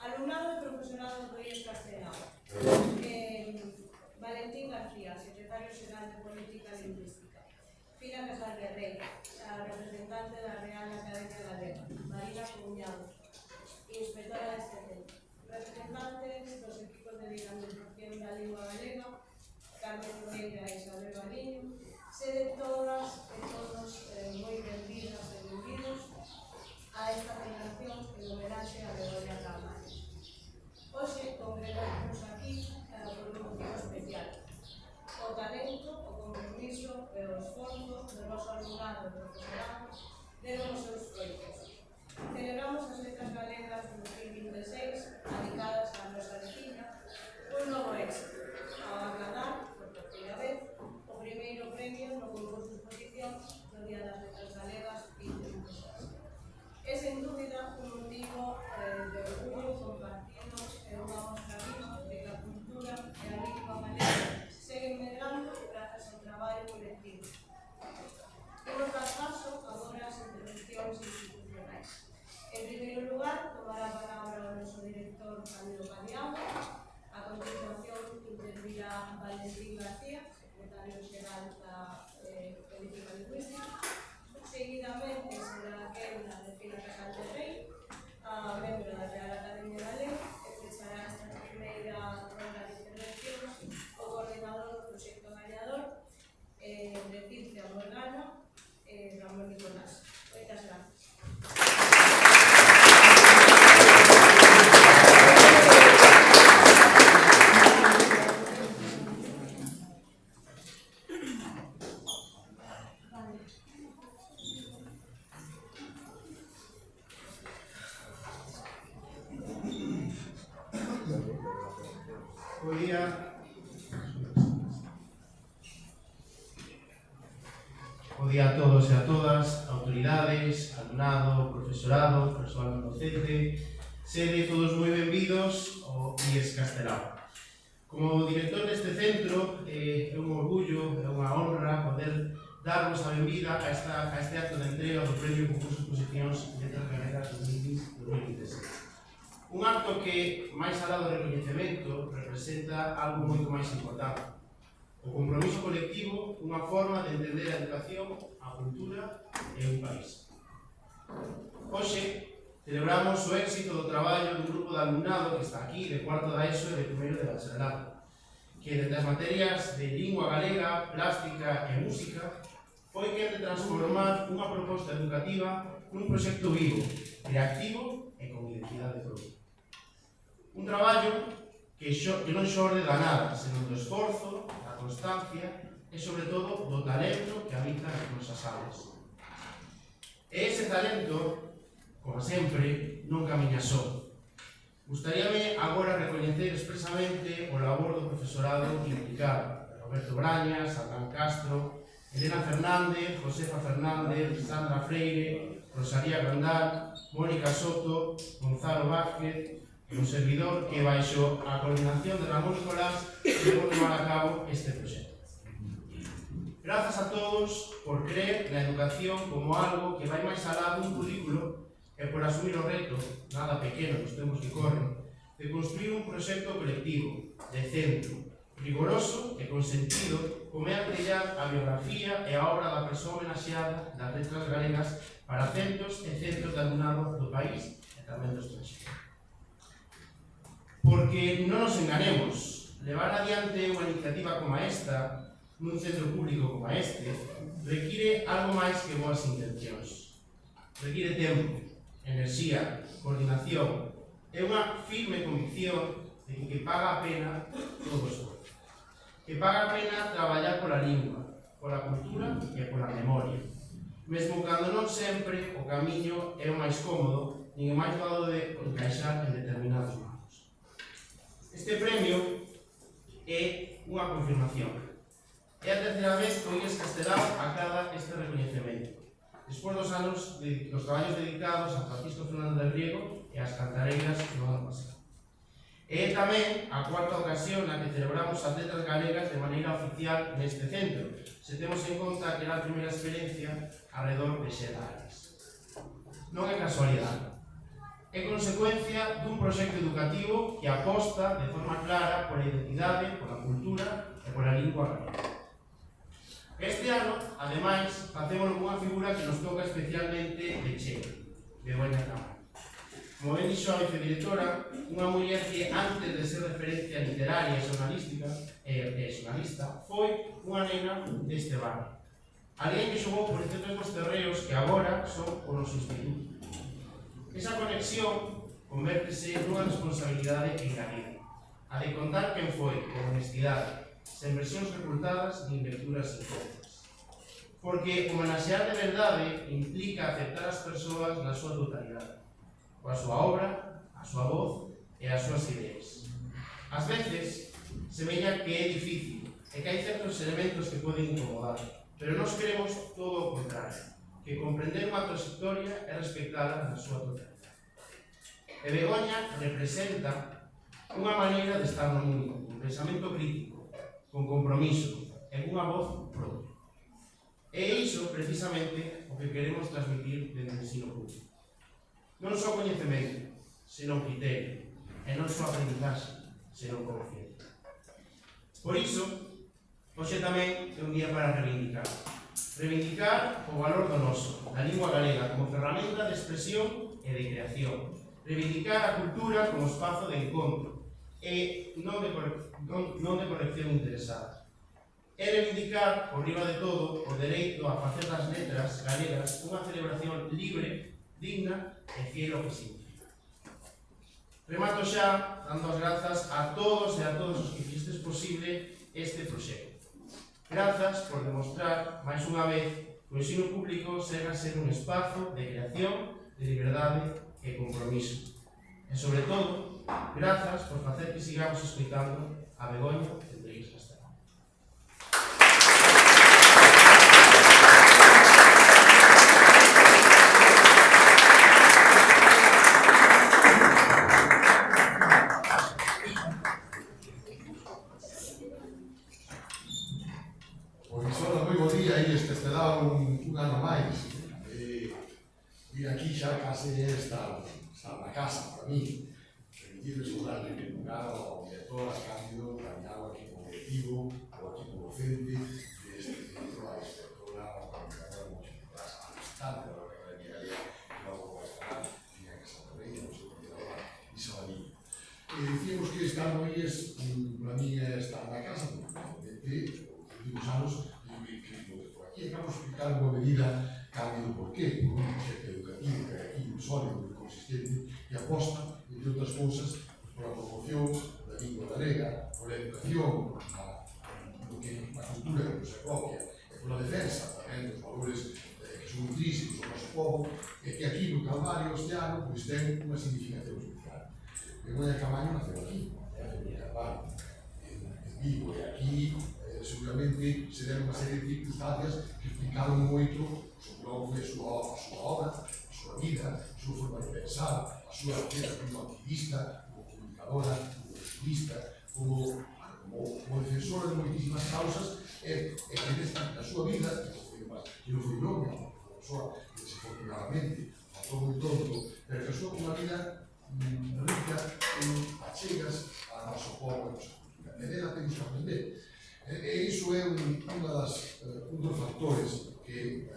Alumnado y profesorado do IES Castellao. Valentín García, secretario xeral de Política Lingüística. Fina Casal de Rey, a representante da Real Academia Galega. Marina Cuñado, inspectora de este centro. Representantes dos equipos de dinamización da lingua galega, Carmen Negra e Isabel Baliño. Sede todas e todos moi benvidas e benvidos a esta celebración en homenaxe a Begoña Cámara. Hoxe congregamos aquí por un motivo especial. O talento, o compromiso e o esforzo do noso alumnado e profesorado deron os seus froitos. Celebramos as letras galegas do 2026 dedicadas á nosa veciña un novo éxito, ao acadar, por terceira vez, o primeiro premio no concurso de exposición do Día das Letras Galegas 2026. É, sen dúbida, un motivo de orgullo compartido e unha mostra viva de que a cultura e a lingua galega seguen medrando grazas ao traballo colectivo. Imos dar paso agora ás intervencións institucionais. En primeiro lugar, tomará a palabra o noso director Camilo Paniagua. A continuación intervirá Valentín García, secretario xeral da Política Lingüística. Seguidamente será Kendra de Fina Casal de Rey, a membro da Real Academia Galega, e fechará esta primeira ronda de intervencións o coordinador do proxecto Gañador, Leticia Morgana e Ramón Nicolás. Moitas gracias. Bo día a todos e a todas, autoridades, alumnado, profesorado, persoal docente, sede todos moi benvidos ao IES Castellao. Como director deste centro, é un orgullo, é unha honra poder darvos a benvida a este acto de entrega do Premio Concurso de Exposicións Letras Galegas 2026. Un acto que, máis alá do recoñecemento, representa algo moito máis importante. O compromiso colectivo, unha forma de entender a educación, a cultura e un país. Hoxe, celebramos o éxito do traballo dun grupo de alumnado que está aquí, de cuarto da ESO e de primeiro de bacharelato, que desde as materias de lingua galega, plástica e música, foi quen de transformar unha proposta educativa nun proxecto vivo, reactivo e con identidade propia. Un traballo que non xorde da nada, senón do esforzo, da constancia e, sobre todo, do talento que habita nas nosas aulas. E ese talento, como sempre, non camiña só. Gustaríame agora recoñecer expresamente o labor do profesorado implicado. Roberto Brañas, Adán Castro, Elena Fernández, Josefa Fernández, Sandra Freire, Rosalía Grandal, Mónica Soto, Gonzalo Vázquez, un servidor que, baixo a coordinación de Ramón Nicolás, debo tomar a cabo este proxecto. Grazas a todos por creer na educación como algo que vai máis alá dun currículo e por asumir o reto, nada pequeno nos tempos que corren, de construir un proxecto colectivo, de centro, rigoroso e con sentido, como é ampliar a biografía e a obra da persoa homenaxeada das letras galegas para centros e centros de alumnado do país e tamén do estranxeiro. Porque non nos enganemos, levar adiante unha iniciativa como esta, nun centro público como este, require algo máis que boas intencións. Require tempo, enerxía, coordinación e unha firme convicción de que paga a pena todo o esforzo. Que paga a pena traballar pola lingua, pola cultura e pola memoria. Mesmo cando non sempre o camiño é o máis cómodo nin o máis doado de encaixar en Este premio é unha confirmación. É a terceira vez que o IES Castelao acada este recoñecemento, despois dos traballos dedicados a Francisco Fernández del Riego e as cantareiras do ano pasado. É tamén a cuarta ocasión na que celebramos as letras galegas de maneira oficial neste centro, se temos en conta que era a primeira experiencia arredor de Xela Ares. Non é casualidade. É consecuencia dun proxecto educativo que aposta de forma clara pola identidade, pola cultura e pola lingua galega. Este ano, ademais, facémoslo cunha figura que nos toca especialmente de cheo, Begoña Camaño. Como ben dixo a vicedirectora, unha muller que antes de ser referencia literaria e xornalista, foi unha nena deste barrio. Alguén que xogou por estes mesmos terreos que agora son o noso instituto. Esa conexión convértese nunha responsabilidade engadida, a de contar quen foi, con honestidade, sen versións recrutadas nin lecturas incómodas. Porque homenaxear de verdade implica aceptar as persoas na súa totalidade, coa súa obra, a súa voz e as súas ideas. Ás veces, semella que é difícil e que hai certos elementos que poden incomodar, pero nós queremos todo o contrario, que comprender unha trayectoria e respectala na súa totalidade. E Begoña representa unha maneira de estar no mundo, un pensamento crítico, con compromiso e unha voz propia. E iso, precisamente, o que queremos transmitir dentro do ensino público. Non só coñecemento, senón criterio, e non só aprendizaxe, senón confianza. Por iso, hoxe tamén é un día para reivindicar. Reivindicar o valor do noso, da lingua galega como ferramenta de expresión e de creación. Reivindicar a cultura como espazo de encontro e non de corrección interesada. É reivindicar, por riba de todo, o dereito a facer das letras galegas unha celebración libre, digna e fiel ao que significa. Remato xa dando as grazas a todos e a todos os que fixestes posible este proxecto. Grazas por demostrar, máis unha vez, que o ensino público segue a ser un espazo de creación, de liberdade e compromiso. E, sobre todo, grazas por facer que sigamos escoitando a Begoña de IES Castelao. Un ano máis e aquí xa case está na casa para mí. Permitirme sobrarle que lugar ao director, a Cándido, Cañado, ao equipo directivo, ao equipo docente deste centro, a inspectora, ao coordinador, a representante da Academia Galega, que logo vai estar en a Casa da Reina, o seu coordinador Isabalín. Dicíamos que estar no IES para mí é estar na casa, porque realmente, os últimos anos, e acabamos de explicar en boa medida Cándido por qué, por un proxecto educativo que é aquí sólido e consistente que aposta, entre outras cousas, por a promoción da lingua galega, por a educación, por que a cultura que nos é propia, e por a defensa tamén dos valores que son intrínsecos ao noso povo, e que aquí no Calvario este ano ten unha significación especial. Begoña Camaño naceu aquí, en Calvario, en Vigo, e aquí seguramente se deron unha serie de circunstancias que explicaron moito sobre o que foi a súa obra, a súa vida, a súa forma de pensar, a súa actividade como activista, como comunicadora, como jurista, como defensora de moitísimas causas e que na súa vida, que non foi longa, como persoa que desafortunadamente faltou moi tonto, pero que a súa unha vida rica en achegas ao noso povo e a nosa cultura. E dela temos que aprender. E iso é un dos factores que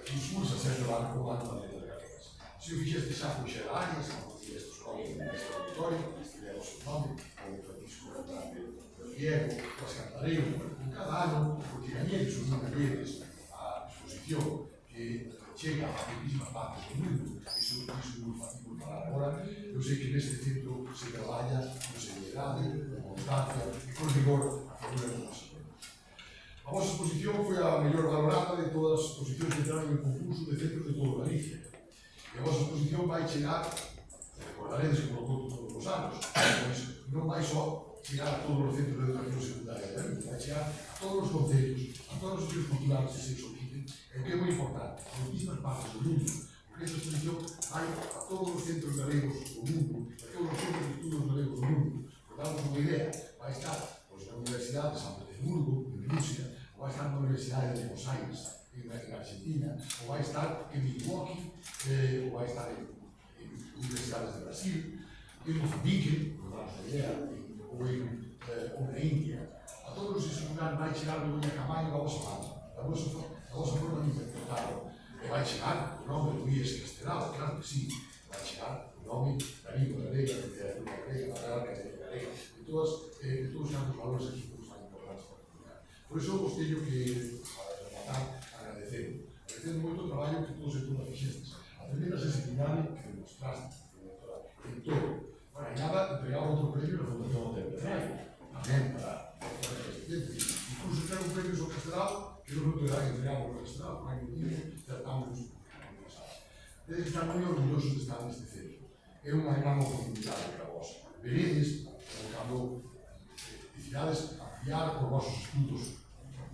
impulsa ser llevado como ano de galegas. Se o fixeste xa foi Xela Ares, como estes coles neste auditorio, tivemos o nome, como Francisco Fernández del Riego, as cantareiras, en cada ano, porque gañedes ou non gañedes a exposición que chega a muchísimas partes do mundo, iso é moi fácil para agora. Eu sei que neste centro se traballa con seriedade, con constancia e con rigor a favor do noso. A vosa exposición foi a mellor valorada de todas as exposicións que entraron en concurso de centros de todo Galicia. E a vosa exposición vai chegar, recordaredes que lo conto todos os anos, non vai só chegar a todos os centros de educación secundaria, vai chegar a todos os concellos, a todos os sitios culturales que se soliciten, e o que é moi importante, a moitísimas partes do mundo, porque esta exposición vai a todos os centros galegos do mundo, a todos os centros de estudos galegos do mundo. Por darmos unha idea, vai estar na Universidade de San Petersburgo, en Rusia, ou vai estar na Universidade de Buenos Aires, en Argentina, ou vai estar en Milwaukee, ou vai estar en universidades de Brasil, en Mozambique, por darmos a idea, ou na India. A todos esos lugares vai chegar o Begoña Camaño a vosa mano, a vosa forma de interpretarlo. E vai chegar o nome de Luís Castelao, claro que sí, vai chegar o nome da língua galega, da literatura galega, da Real Academia Galega, de todos os valores que son tan importantes para comunicar. Por iso vos teño que rematar agradecendo moito o traballo que todos e todas fixestes. A primeira sensibilidade que demostraste en todo. Bueno, e nada, entregaba outro premio na Fundación Hotel Pedrai, tamén para o presidente. Incluso ten un premio sobre Castelao, que non entregamos o Castelao, por aí motivo, tratamos no pasado. Tedes que estar moi orgullosos de estar neste centro. É unha gran oportunidade para vos. Veredes, cando decidades ampliar os vosos estudos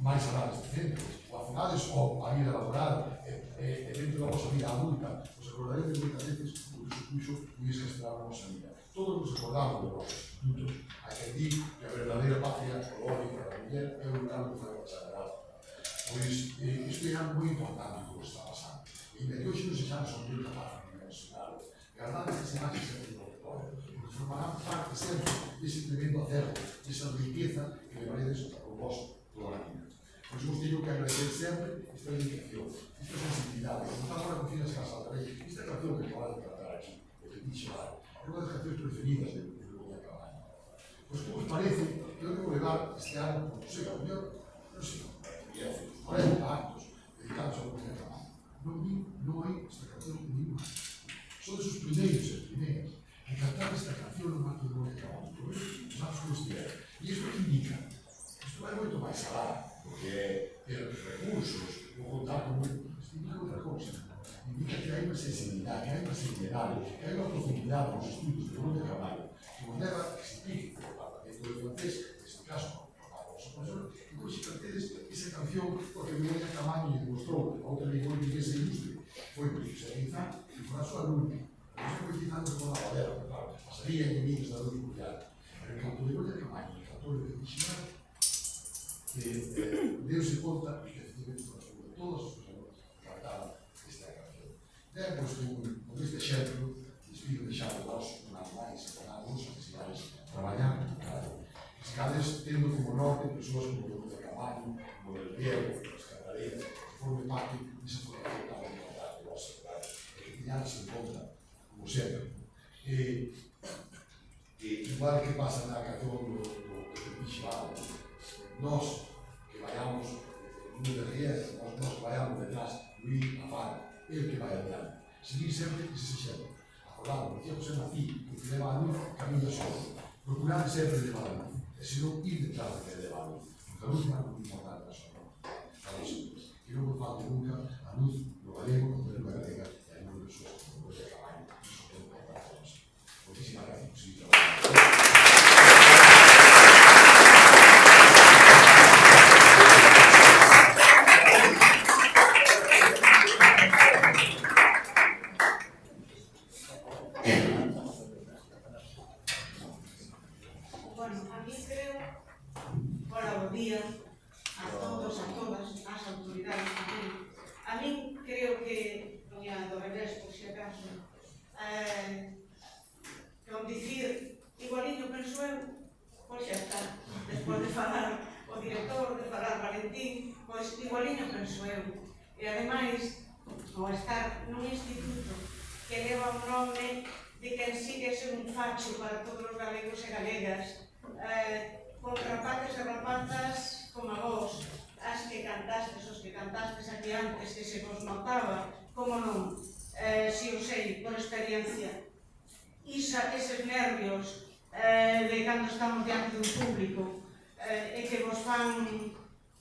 máis alá deste centro, ou afinades a vida laboral e dentro da vosa vida adulta, os acordaredes moitas veces o que supuxo Luís Castelao na vosa vida. Todos nos acordamos de vosos estudos, a que di que a verdadeira patria colónica da muller é o lugar do fuego sagrado. Pois, isto é algo moi importante que está pasando. E de que hoxe nos sexamos son moi capaces de dimensionarlo. Gardade que se haxe sempre no territorio, porque formarán parte sempre dese tremendo acervo, desa riqueza que levaredes con vos toda a vida. Pois vos teño que agradecer sempre esta dedicación, esta sensibilidade, que nos agora con Finas Casal tamén, esta canción que acabas de cantar aquí, o que dixo lá, é unha das cancións preferidas de Begoña Camaño. Pois que vos parece que eu devo levar este ano, non sei, a mellor, non sei, 40 actos dedicados a Begoña Camaño. Non hai esta canción en ningún acto. Sodes os primeiros e primeiras que cantar esta canción no acto de Begoña Camaño. Por iso, os actos que estiveron. E isto que indica? Isto vai moito máis alá, porque é os recursos, vou contar con moito. Isto indica outra cousa. Indica que hai unha sensibilidade, que hai unha seriedade, que hai unha profundidade nos estudos de Begoña Camaño, que nos leva a exigir o Parlamento de francés, neste caso, a vosa profesora, e pois se cantedes esa canción, porque Begoña Camaño lle demostrou a outra lingua inglesa ilustre, foi profesionalizar e foi a súa alumna. Non se coicidando con a Valera, claro, pasaría en domingos da luz mundial. Pero en canto Begoña Camaño, en canto de Miximar, deuse conta que efectivamente transformou todas as persoas que cantaban esta canción. Depois, con este exemplo, despido deixar vos un ano máis, encarnados, que sigades traballar en cada. Que sigades tendo como norte persoas como Begoña Camaño, como Del Piero, as Cantareras, que forme parte desa formación tan importante de vosa cidade, e que teñades en conta, como sempre. Igual que pasa na canción do Pichibal, nós que vayamos no derrière, nós que vayamos detrás, Luís Afán, el que vai adiante. Seguir sempre ese exemplo. Acordado, decía José Martí, que te leva a luz, camina solo. Procurar sempre levar a luz, e se non ir detrás de que leva a luz. Porque a luz é algo importante na súa vida. Para iso, que non nos falte nunca a luz no galego, no galego galega, e a luz de persoas como Begoña Camaño. Iso é importante para nós. Moitísimas gracias por seguir trabajando. E ademais, ao estar nun instituto que leva o nome de quen sigue ser un facho para todos os galegos e galegas, con rapaces e rapazas como a vos, as que cantastes, os que cantastes aquí antes, que se vos notaba, como non, si o sei, por experiencia, eses nervios de cando estamos diante dun público, e que vos fan,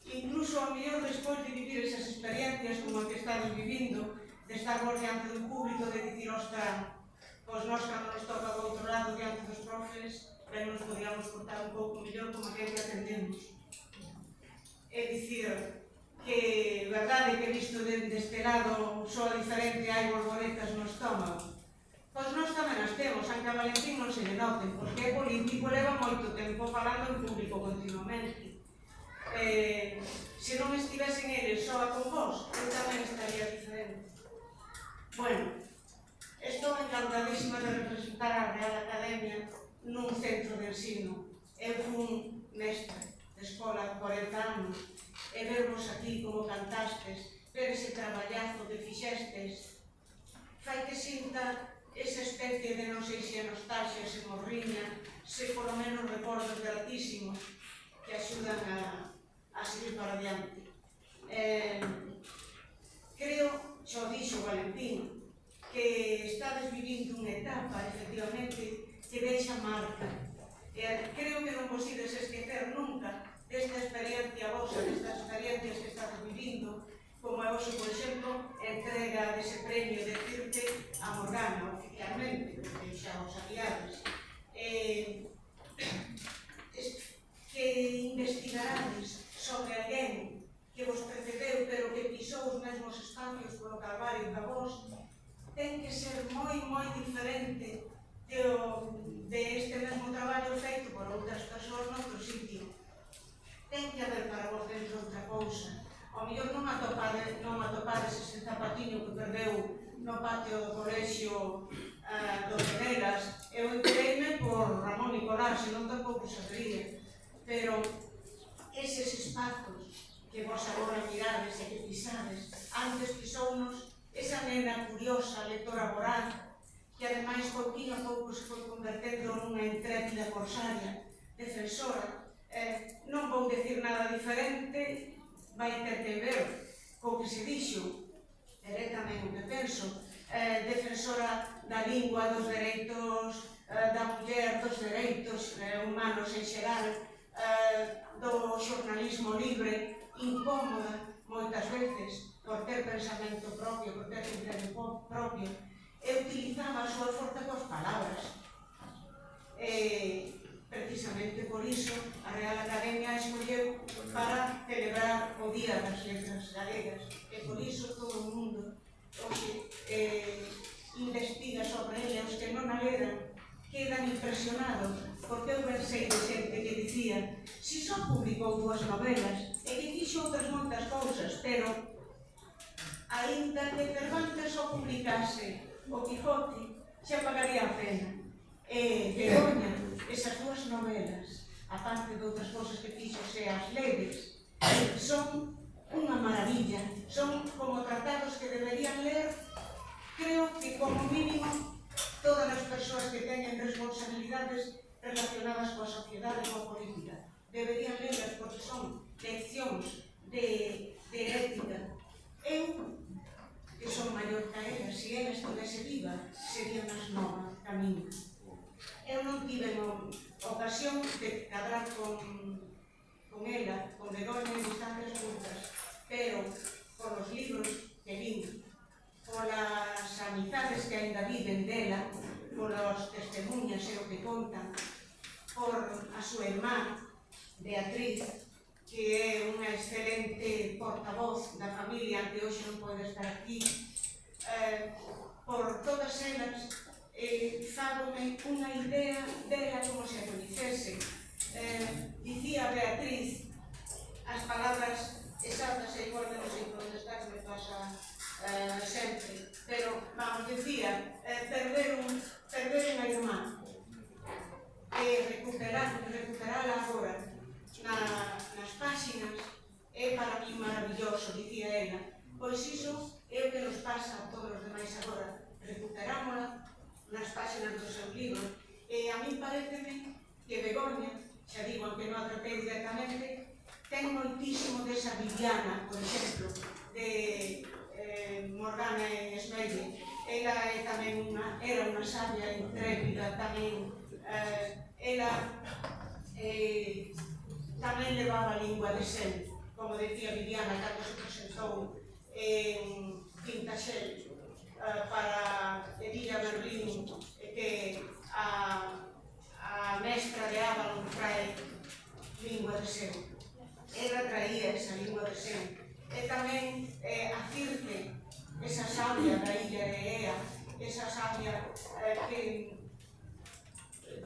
incluso ao mellor despois de vivir esas experiencias como a que estades vivindo, de estar vos diante dun público, de dicir, ostra, pois nós cando nos toca do outro lado diante dos profes, ben nos podíamos portar un pouco mellor como aquel que atendemos. É dicir, que verdade que visto deste lado só diferente hai borboletas no estómago. Pois nós tamén as temos, aunque a Valentín non se lle noten, porque é político, leva moito tempo falando en público continuamente. Se non estivesen eles só con vos, eu tamén estaría diferente. Bueno, estou encantadísima de representar a Real Academia nun centro de ensino. Eu fui mestre de escola 40 anos e vervos aquí como cantastes, ver ese traballazo que fixestes, fai que sinta esa especie de non sei se nostalgia, se morriña, se polo menos recordos gratísimos que axudan a seguir para adiante. Creo, xo dixo Valentín, que estades vivindo unha etapa, efectivamente, que deixa marca. Creo que non vos ides esquecer nunca desta experiencia vosa, destas experiencias que estás vivindo, como é hoxe, por exemplo, entrega dese premio de Cirte a Morgana, oficialmente, porque xa os aliades. Que investigarades sobre alguén que vos precedeu, pero que pisou os mesmos espacios polo Calvario da vos, ten que ser moi diferente de este mesmo traballo feito por outras persoas noutro sitio. Ten que haber para vos dentro outra cousa. Ao mellor non atopades ese zapatiño que perdeu no patio do colexio dos Venegas. Eu entereime por Ramón Nicolás, senón tampouco sabería. Pero eses espazos que vos agora mirades e que pisades, antes pisounos esa nena curiosa, lectora voraz, que ademais pouquinho a pouco se foi convertendo nunha intrépida corsaria, defensora. Non vou decir nada diferente, vai ter que ver co que se dixo, é tamén o que penso, defensora da lingua, dos dereitos da muller, dos dereitos humanos en xeral, do xornalismo libre, incómoda moitas veces por ter pensamento propio, por ter criterio propio, e utilizaba a súa forza coas palabras. Precisamente por iso a Real Academia escolleu para celebrar o Día das Letras Galegas, e por iso todo o mundo hoxe investiga sobre ele. Os que non a leran quedan impresionados, porque eu versei de xente que dicía si só publicou 2 novelas e que fixo outras moitas cousas, pero aínda que Cervantes só publicase o Quijote, xa pagaría a pena. Begoña, esas 2 novelas, a parte de outras cousas que fixo, se as ledes, son unha maravilla, son como tratados que deberían ler, creo que como mínimo todas as persoas que teñen responsabilidades relacionadas coa sociedade e coa política. Deberían lerlas porque son leccións de ética. Eu, que son maior que ela, se ela estivese viva, sería máis nova que a miña. Eu non tive ocasión de cadrar con ela, con Begoña en distancias curtas, pero por os libros que vin, polas amizades que ainda viven dela, polos testemunhas e o que contan, por a súa irmá, Beatriz, que é unha excelente portavoz da familia, que hoxe non pode estar aquí, por todas elas, fágome unha idea dela como se a coñecese. Dicía Beatriz, as palabras exactas e igual que non sei contestar, me pasa sempre, pero, vamos, dicía, perder unha irmá e recuperala agora nas páxinas é para mí maravilloso, dicía ela. Pois iso é o que nos pasa a todos os demais agora, recuperámola nas páxinas do seu libro, e a mí pareceme que Begoña, xa digo, aunque non a tratei directamente, ten moitísimo desa Viviana, por exemplo, de Morgana en Esmeille. Ela era unha sabia intrépida, tamén ela tamén levaba a lingua de sen, como decía Viviana cando se presentou en Quintaxel para Edilla Berlín, que a mestra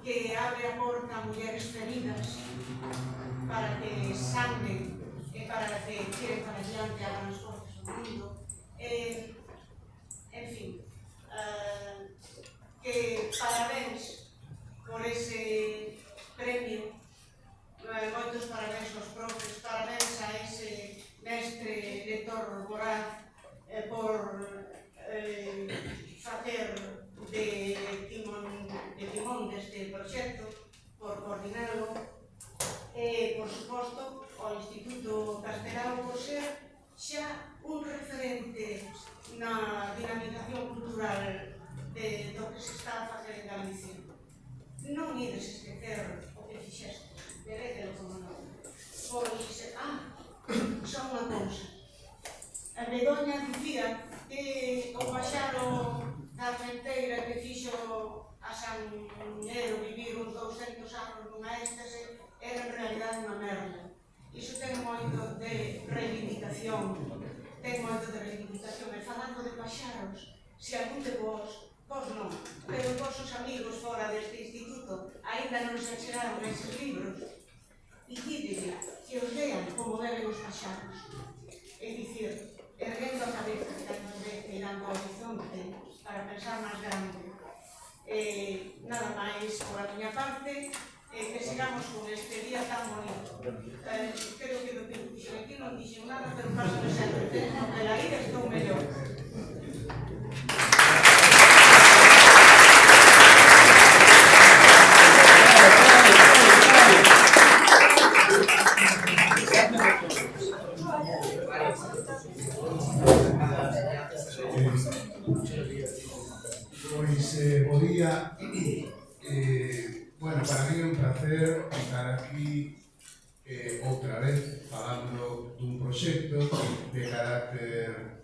que abre a porta a mulleres feridas para que sangren e para que tiren para diante a grandes forces do mundo. En fin, que parabéns por ese premio, moitos parabéns aos profes, parabéns a ese mestre lector Voraz por facer de timón deste proxecto, por coordinarlo, e, por suposto, ao Instituto Castelao por ser xa un referente na dinamización cultural do que se está a facer en Galicia. Non ides esquecer o que fixeste, verédelo como non. Pois, só unha cousa. A Begoña dicía que o paxaro da fronteira que fixo a San Nero vivir uns 200 anos nunha éxtase era en realidad unha merda. Iso ten moito de reivindicación, e falando de paxaros, se algún de vos non, pero vos os amigos fora deste instituto ainda non se achegaron a eses libros, e dídelle que os lean como deben os paxaros, é dicir, erguendo a cabeza mirando ao horizonte para pensar máis grande. Nada máis por a miña parte, que sigamos con este día tan bonito. Creo que do que dixen aquí non dixen nada, pero pásame sempre, no que la ida estou mellor. Pois, bo día. Bueno, para mí é un placer estar aquí outra vez falando dun proxecto de carácter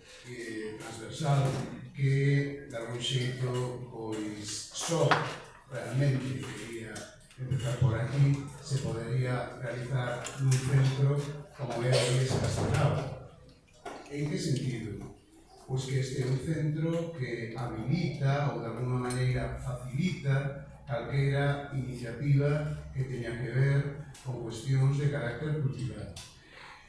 transversal que, de algún xeito, pois, só realmente quería empezar por aquí, se podería realizar nun centro como é a Iglesia Castelao. En que sentido? Pois que este é un centro que habilita ou de alguna maneira facilita calquera iniciativa que teña que ver con cuestións de carácter cultural.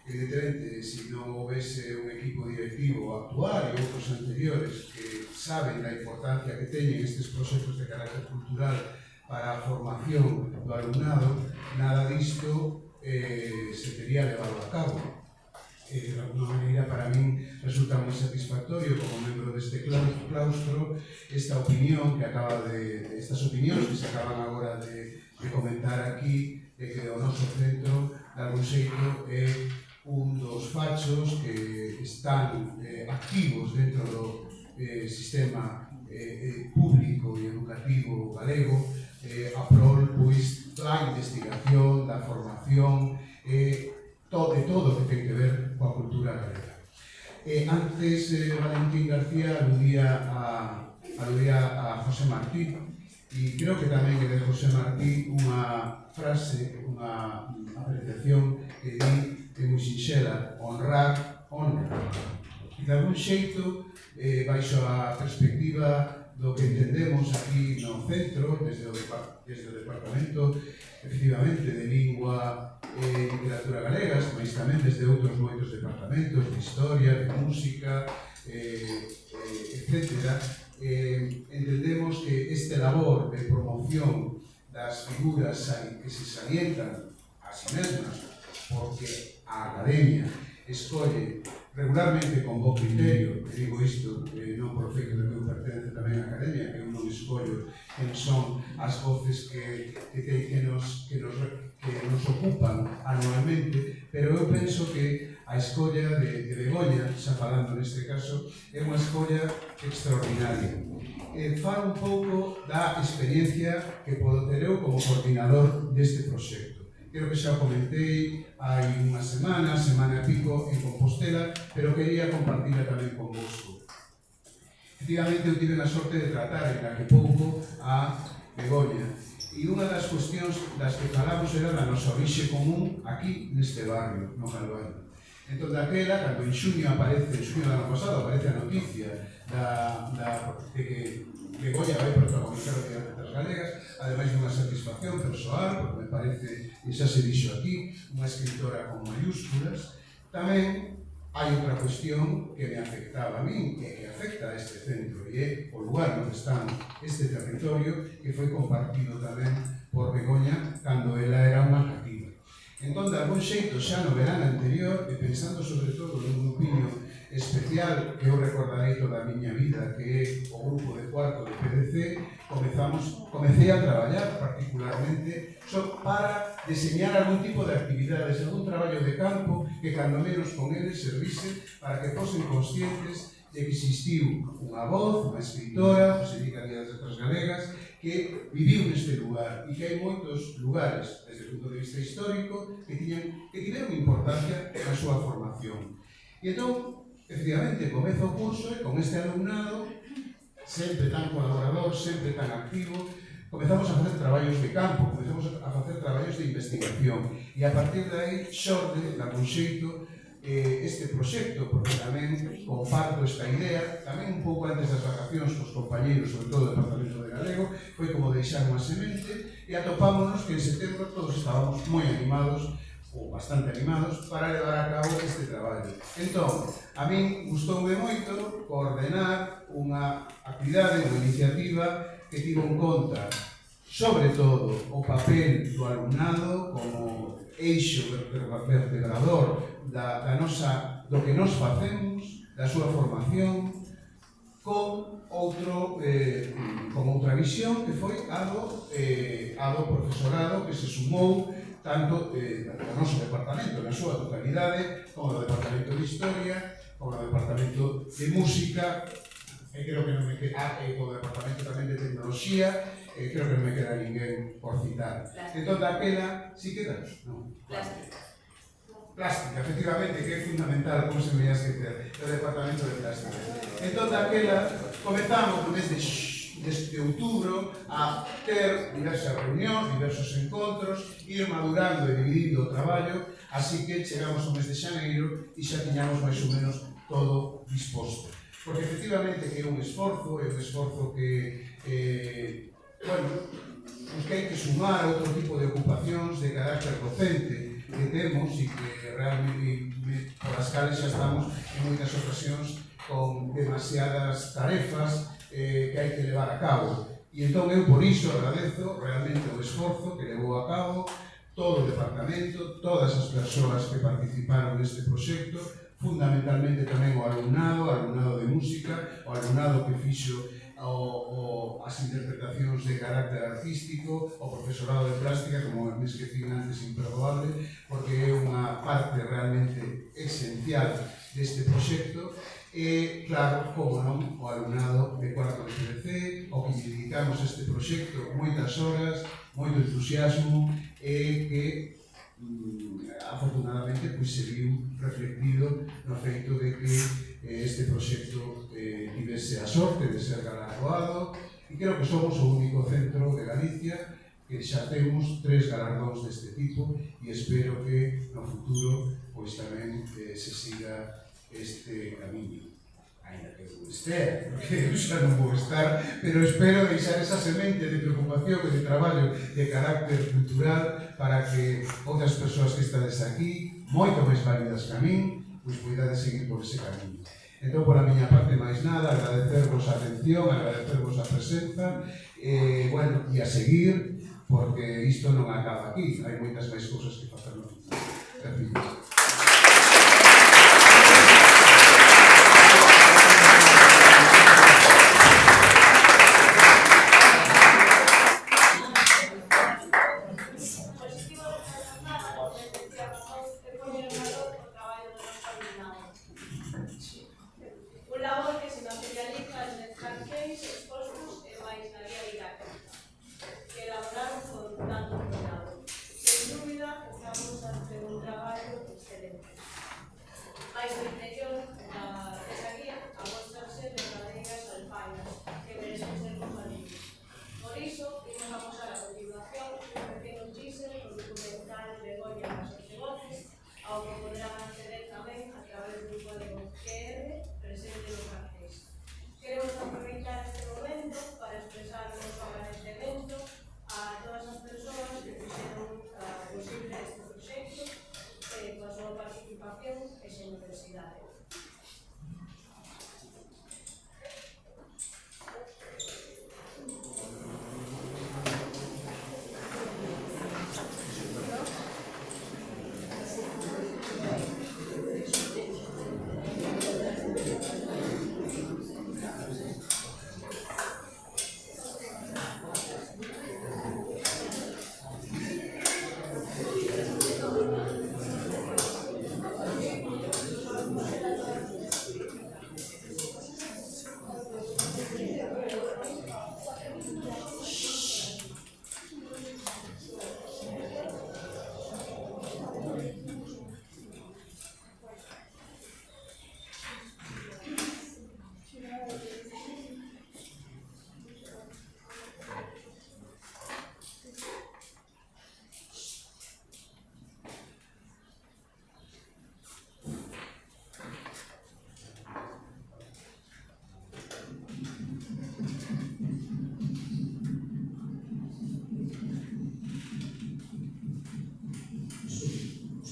Evidentemente, se non houvese un equipo directivo actual e outros anteriores que saben da importancia que teñen estes proxectos de carácter cultural para a formación do alumnado, nada disto se tería levado a cabo. De alguna maneira, para min resulta moi satisfactorio como membro deste claustro esta opinión que estas opinións que se acaban agora de comentar aquí, de que o noso centro de algún xeito é un dos fachos que están activos dentro do sistema público e educativo galego a prol, pois, da investigación, da formación de todo o que ten que ver coa cultura galega. Antes, Valentín García aludía a José Martí, e creo que tamén é de José Martí unha frase, unha apreciación que di que moi sinxela: honrar, honra. E de algún xeito, baixo a perspectiva do que entendemos aquí no centro, desde o Departamento, efectivamente, de Lingua e Literatura Galegas, mas tamén desde outros moitos departamentos de Historia, de Música, etc. Entendemos que este labor de promoción das figuras que se salientan a sí mesmas, porque a Academia escolle regularmente con bo criterio, que digo isto non por feito de que eu pertence tamén á Academia, que eu non escollo quen son as voces que nos ocupan anualmente, pero eu penso que a escolla de Begoña, xa falando neste caso, é unha escolla extraordinaria. Falo un pouco da experiencia que podo ter eu como coordinador deste proxecto. Creo que xa o comentei hai unha semana e pico en Compostela, pero quería compartirla tamén con vosco. Efectivamente, eu tive a sorte de tratar en aquel pouco a Begoña, e unha das cuestións das que falamos era da nosa orixe común aquí neste barrio, no Calvario. Entón, daquela, cando en xuño do ano pasado, aparece a noticia de que Begoña vai protagonizar o Teatro letras galegas, ademais dunha satisfacción persoal, porque me parece, e xa se dixo aquí, unha escritora con mayúsculas. Tamén hai outra cuestión que me afectaba a min e que afecta a este centro, e é o lugar onde está este territorio, que foi compartido tamén por Begoña cando ela era unha cativa. Entón, de algún xeito, xa no verán anterior, e pensando sobre todo nun grupiño especial que eu recordarei toda a miña vida, que é o grupo de cuarto de PDC, comecei a traballar particularmente para deseñar algún tipo de actividades, algún traballo de campo que cando menos con eles servise para que fosen conscientes de que existiu unha voz, unha escritora, que se dedica a as letras galegas, que viviu neste lugar e que hai moitos lugares, desde o punto de vista histórico, que tiveron importancia na súa formación. E entón, efectivamente, comezo o curso e con este alumnado, sempre tan colaborador, sempre tan activo, comezamos a facer traballos de campo, comezamos a facer traballos de investigación e a partir de aí xorde, na conxeito, este proxecto, porque tamén comparto esta idea, tamén un pouco antes das vacacións cos compañeiros, sobre todo do Departamento de Galego, foi como deixar unha semente e atopámonos que en setembro todos estábamos moi animados, ou bastante animados, para levar a cabo este traballo. Entón, a min gustoume moito coordenar unha actividade, unha iniciativa que tivo en conta, sobre todo, o papel do alumnado como eixo vertebrador do que nos facemos, da súa formación, con outra visión que foi a do profesorado que se sumou tanto do noso departamento, na súa totalidade, como do departamento de Historia, como do departamento de Música, e creo que non me queda, como do departamento tamén de Tecnoloxía, creo que non me queda ninguén por citar. Entón, daquela, si queda? Non. Plástica, efectivamente, que é fundamental, como se me ia esquecer, o departamento de plástica. Entón, daquela, comezamos no mes de outubro a ter diversas reunións, diversos encontros, ir madurando e dividindo o traballo, así que chegamos ao mes de xaneiro e xa tiñamos máis ou menos todo disposto. Porque efectivamente que é un esforzo que, que hai que sumar a outro tipo de ocupacións de carácter docente que temos e que realmente polas cales xa estamos en moitas ocasións con demasiadas tarefas que hai que levar a cabo. E entón eu por iso agradezo realmente o esforzo que levou a cabo todo o departamento, todas as persoas que participaron neste proxecto, fundamentalmente tamén o alumnado de música, o alumnado que fixo as interpretacións de carácter artístico, o profesorado de plástica, como me esquecín antes, imperdoable, porque é unha parte realmente esencial deste proxecto. E, claro, como non, o alumnado de cuarto de PDC, o que dedicamos a este proxecto moitas horas, moito entusiasmo, e que afortunadamente se viu reflectido no feito de que este proxecto tivese a sorte de ser galardoado, e creo que somos o único centro de Galicia que xa temos 3 galardóns deste tipo, e espero que no futuro pois tamén se siga este camiño. Ainda que eu estea, porque eu xa non vou estar, pero espero deixar esa semente de preocupación e de traballo de carácter cultural para que outras persoas que estades aquí, moito máis válidas que a min, pois poidades seguir por ese camiño. Entón, por a miña parte, máis nada, agradecervos a atención, agradecervos a presenza, e a seguir, porque isto non acaba aquí, hai moitas máis cousas que facer no futuro. Gracias. Un traballo que se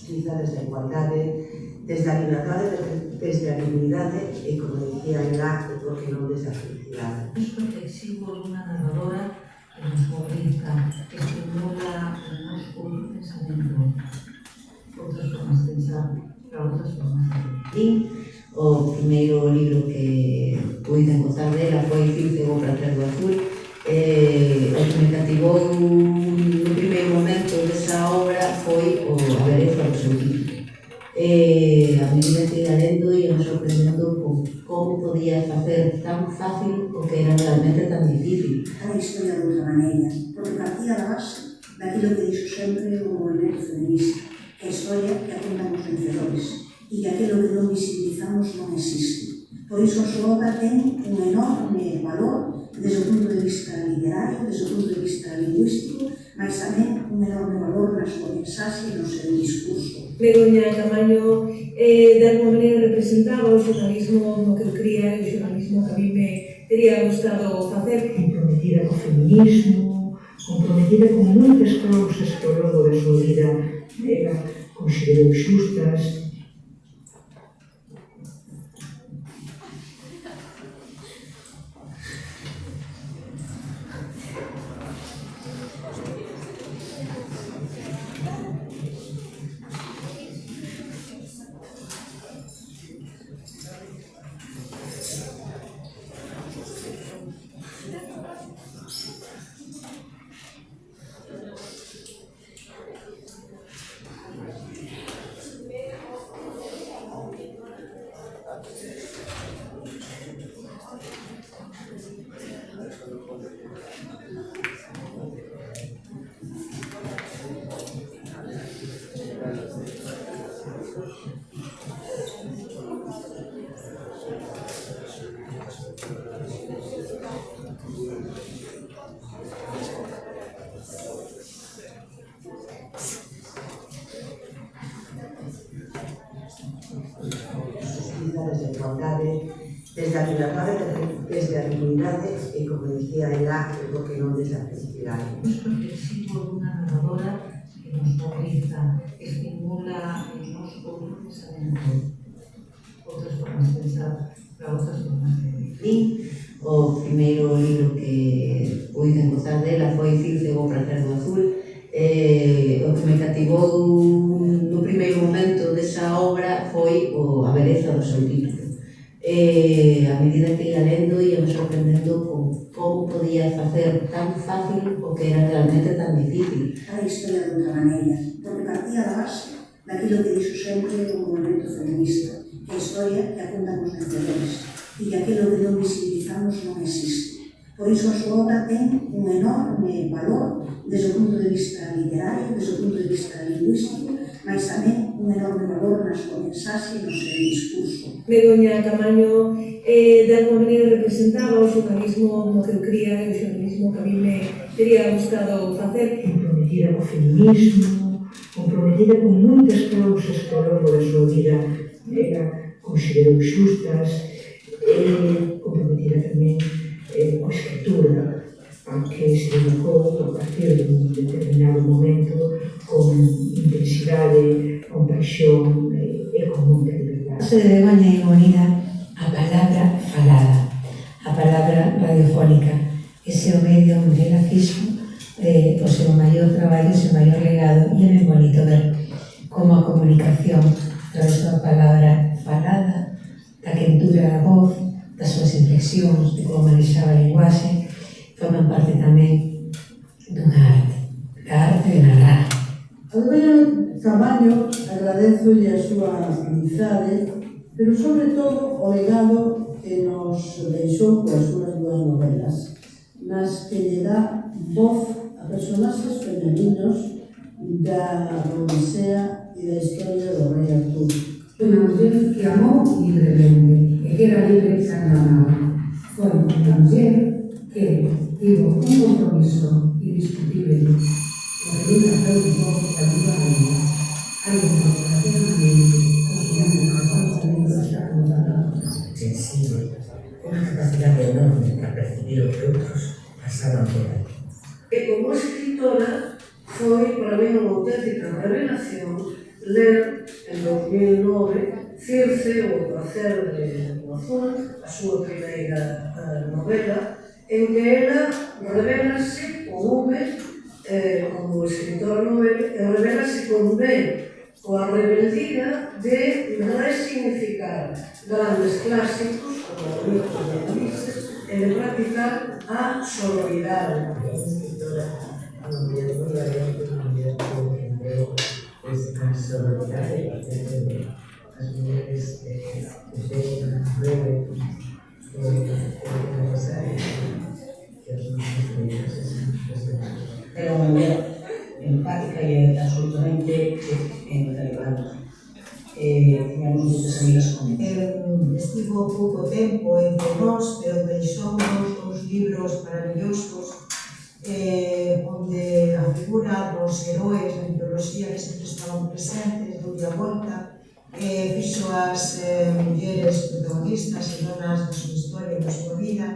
xustiza, desde a igualdade, desde a liberdade, desde a dignidade e, como dicía ela, e por que non desde a felicidade. Es reflexivo dunha narradora que nos moviliza, que estimula o noso pensamento, outras formas de pensar, para outras formas de pensar. O primeiro libro que puiden gozar dela foi Círcego para Trás do Azul. O que me cativou no primeiro momento desa obra foi o abereza do seu título. A medida que ia lendo ia me sorprendendo con como podía facer tan fácil o que era realmente tan difícil. A historia de outra maneira, porque partía da base daquilo que dixo sempre o movimento feminista, que a historia que a contan os vencedores e que aquilo que non visibilizamos non existe. Por iso a súa obra ten un enorme valor desde o punto de vista literario, desde o punto de vista lingüístico, mas tamén un enorme valor na súa mensaxe e no seu discurso. Begoña Camaño de alguma maneira representaba o xornalismo no que eu cría, o xornalismo que a mí me teria gustado facer. Comprometida co feminismo, comprometida con moitas causas que ao longo da súa vida ela considerou xustas. Desde a igualdade, desde a liberdade, desde a dignidade e, como dicía ela, porque non desde a felicidade. Es reflexivo dunha narradora que nos moviliza, que estimula o noso pensamento, outras formas de pensar, para outras formas de vivir. O primeiro libro que puiden gozar dela foi Círcego para Trás do Azul. O que me cativou no primeiro momento desa obra foi a beleza do seu título. A medida que ia lendo ia me sorprendendo con como podía facer tan fácil o que era realmente tan difícil. A historia de outra maneira, porque partía da base daquilo que dixo sempre o movimento feminista, que a historia que a contan os vencedores e que aquilo que non visibilizamos non existe. Por iso a súa obra ten un enorme valor desde o punto de vista literario, desde o punto de vista lingüístico, mas tamén un enorme valor na súa mensaxe e no seu discurso. Begoña Camaño de alguma maneira representaba o xornalismo no que eu cría, o xornalismo que a mí me teria gustado facer. Comprometida co feminismo, comprometida con moitas causas que ao longo da súa vida ela considerou xustas, comprometida tamén coa escritura, a que se dedicou a partir dun determinado momento con intensidade, con paixón e con moita liberdade. Se de Begoña é unida a palabra falada, a palabra radiofónica. Ese é o medio onde ela fixo o seu maior traballo, o seu maior legado, e é ben bonito ver como a comunicación a través da palabra falada, da quentura da voz, das súas inflexións, de como manexaba a linguaxe, forman parte tamén dunha arte, da arte de narrar. A Begoña Camaño agradezolle a súa amizade, pero sobre todo o legado que nos deixou coas súas dúas novelas, nas que lle dá voz a personaxes femeninos da Odisea e da historia do rei Artur. Unha muller que amou libremente e que era libre cando amaba. Foi unha muller que tivo un compromiso indiscutible con a reivindicación do povo da vida galega, algo que relativamente considerando que o conocimiento está conotado. Sensible, unha capacidade enorme para percibir o que outros pasaban por aí. E como escritora foi para mí unha auténtica revelación ler en 2009 Circe, o placer do azul, a súa primeira novela, en que ela revelase o home como escritora novela, revelase con B, coa rebeldía de resignificar grandes clásicos como o libro de Ulises e de practicar a sororidade. Esse caso da as mulheres que deixam breve Era unha muller empática e absolutamente relevante. Tiñamos moitas amigas con ela. Estivo pouco tempo entre nós, pero deixounos uns libros maravillosos onde a figura dos heróis da mitoloxía que sempre estaban presentes, doulle a volta, fixo as mulleres protagonistas e donas da súa historia e da súa vida.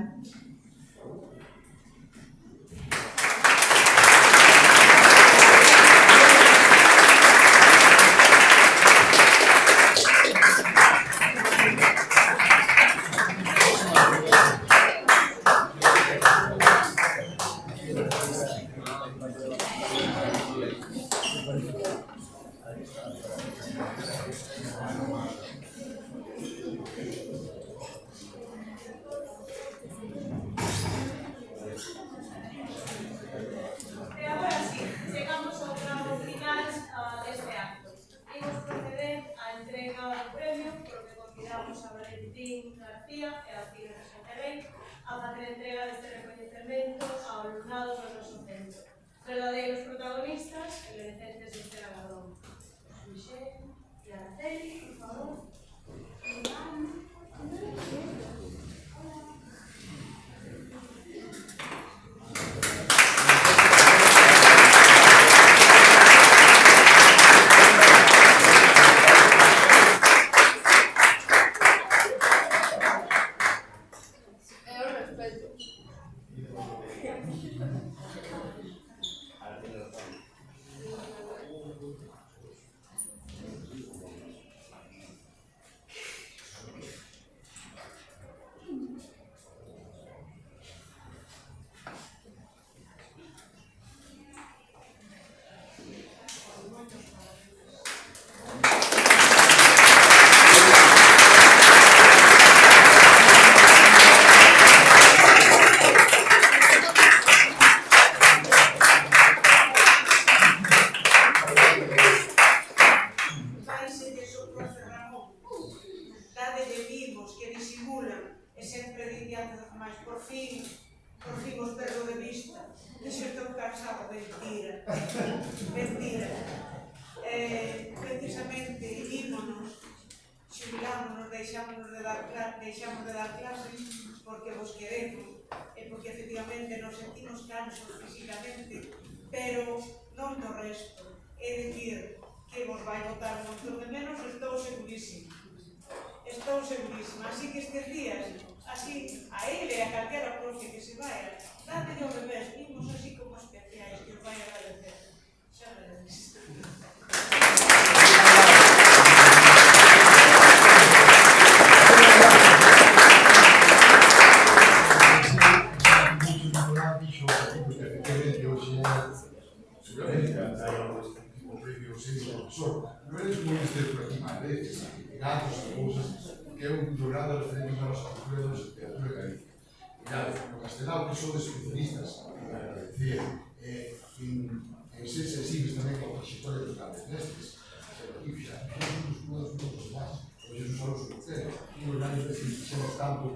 a facer entrega deste recoñecemento ao alumnado do noso centro. Verdadeiros protagonistas e merecentes deste galardón. Michelle e Araceli, por favor. Precisamente ímonos, xubilámonos, deixamos de dar clases porque vos queremos e porque efectivamente nos sentimos cansos físicamente, pero non do resto. É dicir, que vos vai botar moito de menos, estou segurísima. Estou segurísima. Así que estes días, así, a ele e a calquera profe que se vaya, date de bebés, vimos así como especiais, que os vai agradecer. Xa veréis. Non é como este por aquí máis veces, gatos e cousas, que é un programa de referencia a nosa cultura da literatura de Galicia. Mirade, no Castelao que son especialistas en agradecer en ser sensibles tamén con a trayectoria dos grandes mestres. Aquí fixamos unha dos puntos máis, hoxe non só os conoceros, os grandes mestres fixemos tanto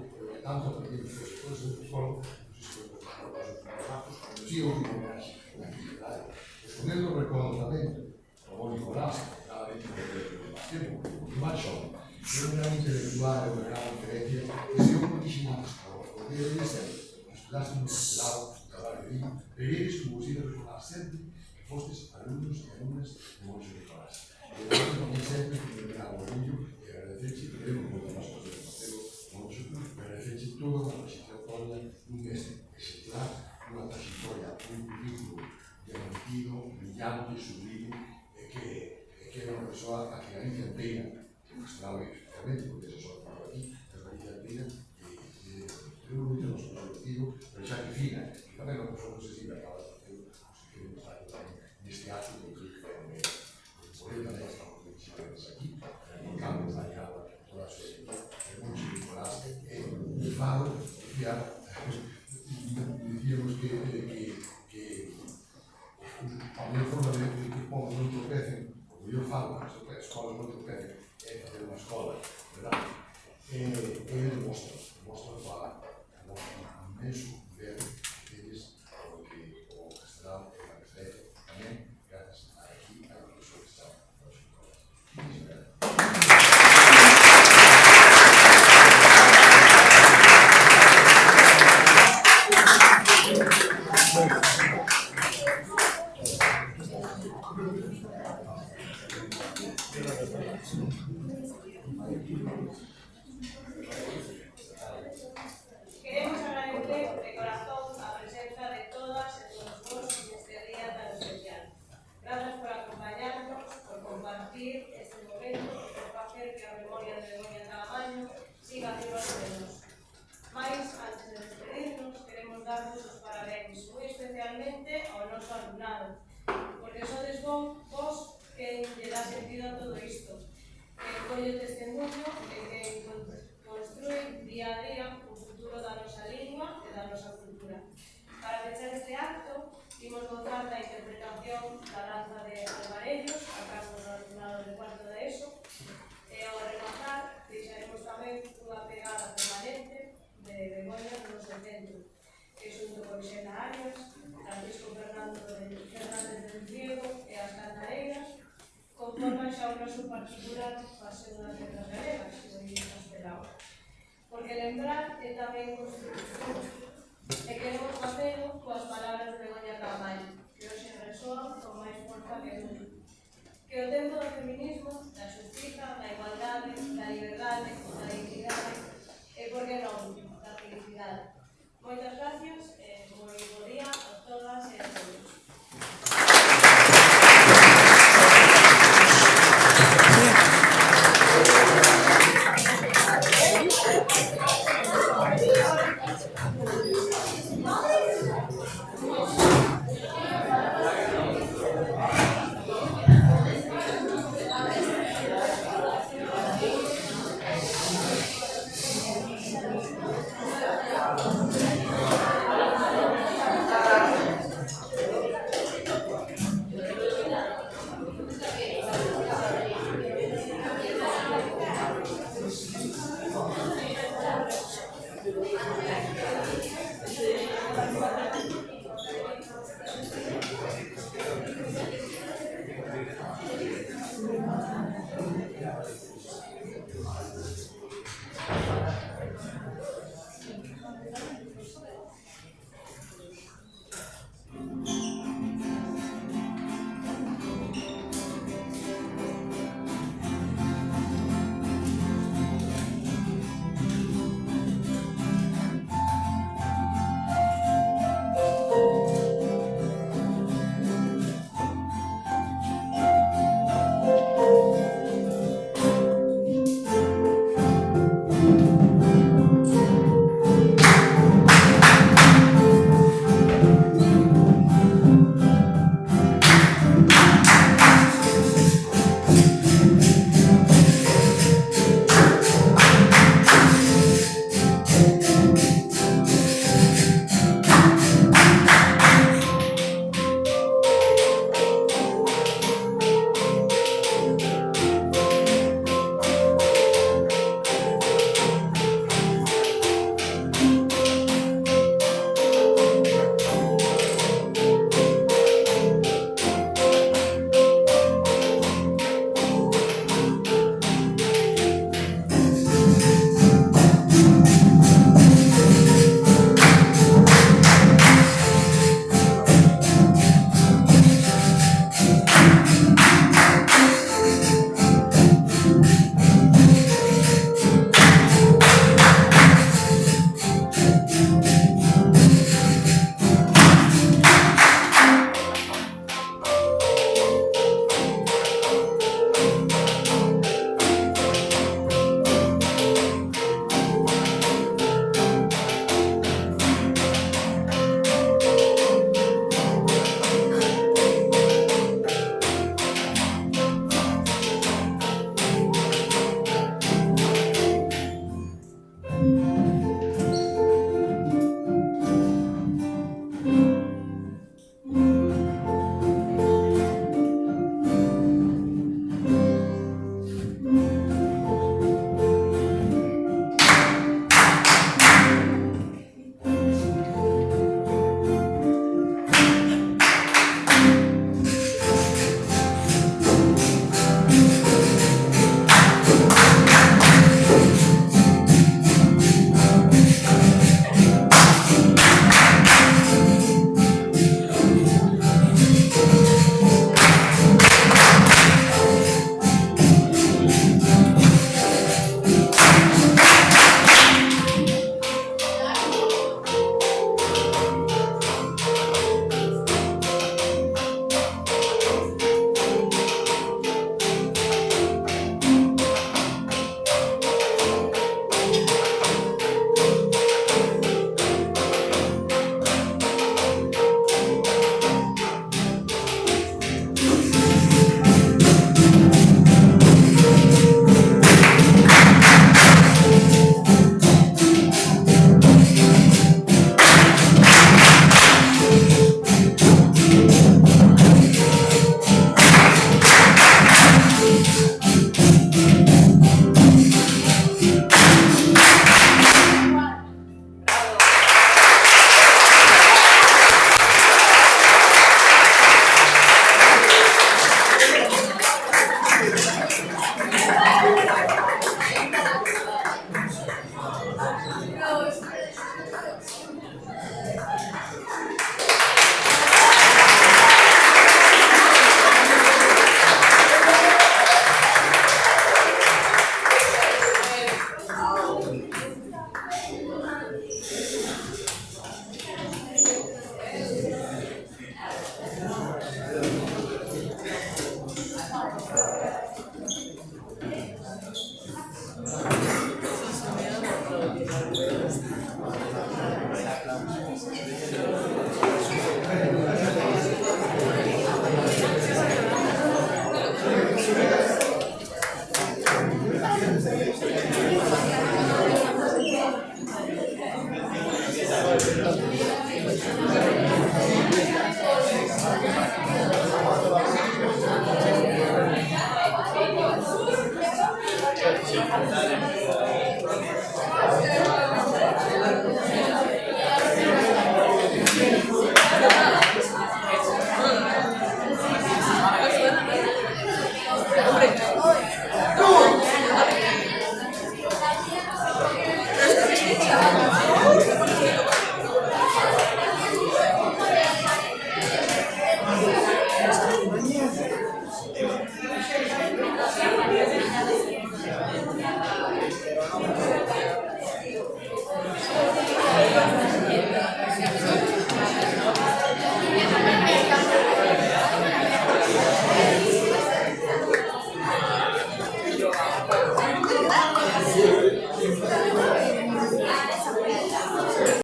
aprendimos que despois do foro, non sei se os gatos, pero sí houve un homenaxe na actividade. Respondendo ao reconocemento, o Nicolás, cada vez que tempo, o máis xove, é un gran intelectual, é unha gran referencia, que se eu contíximo antes, o que debe ser, estudaste un Castelao, un traballo de vida, veréis como os ides recordar sempre que fostes alumnos e alumnas de Moncho Nicolás. E tamén sempre que me dá orgullo e agradecerche, que debo moito máis cosas de Marcelo Moncho, agradecerche toda unha trayectoria dun mestre exemplar, unha trayectoria, un currículo divertido, brillante, sublime, que é unha eso a que Galicia inteira, que estaba especialmente, porque eso só por aquí, a Galicia inteira, eu non temos un colectivo, pero xa que fina, que tamén non somos así, acaba de facer, se queremos algo tamén neste acto, que creo que por ele tamén estamos principales aquí, en cambio, variado toda a súa vida, e mucho Nicolás, e falo, ya, dicíamos que a mellor forma de que os povos non tropecen, o que eu falo, que as escolas non tropecen, é facer unha escola, verdad? E demostra para o inmenso poder que tedes o que o Castelao e a Castellet tamén, gracias a aquí, a profesor que está nas escolas. Queremos agradecer de corazón a presencia de todas e todos vos neste día tan especial. Gracias por acompañarnos, por compartir este momento e por facer que a memoria de Begoña Caamaño siga viva entre nós. Mais, antes de despedirnos, queremos darvos os parabéns, moi especialmente ao noso alumnado, porque sodes vos que lle dá sentido a todo isto, que colle testemunho e que construe día a día o futuro da nosa lingua e da nosa cultura. Para fechar este acto, imos gozar da interpretación da danza de Alvarellos, a cargo do alumnado de cuarto de ESO, e ao rematar, deixaremos tamén unha pegada permanente de Begoña no noso centro, que xunto con Xena Arias, Francisco Fernández del Diego e as Cantareiras, conforman xa o noso particular paseo das letras galegas, que hoxe Castelao. Porque lembrar é tamén construción, e queremos facelo coas palabras de Begoña Caamaño, que hoxe resoan con máis forza que nunca. Que o tempo do feminismo, da xustiza, da igualdade, da liberdade, da dignidade, e por que non, da felicidade. Moitas gracias e moi bo día a todas e a todos.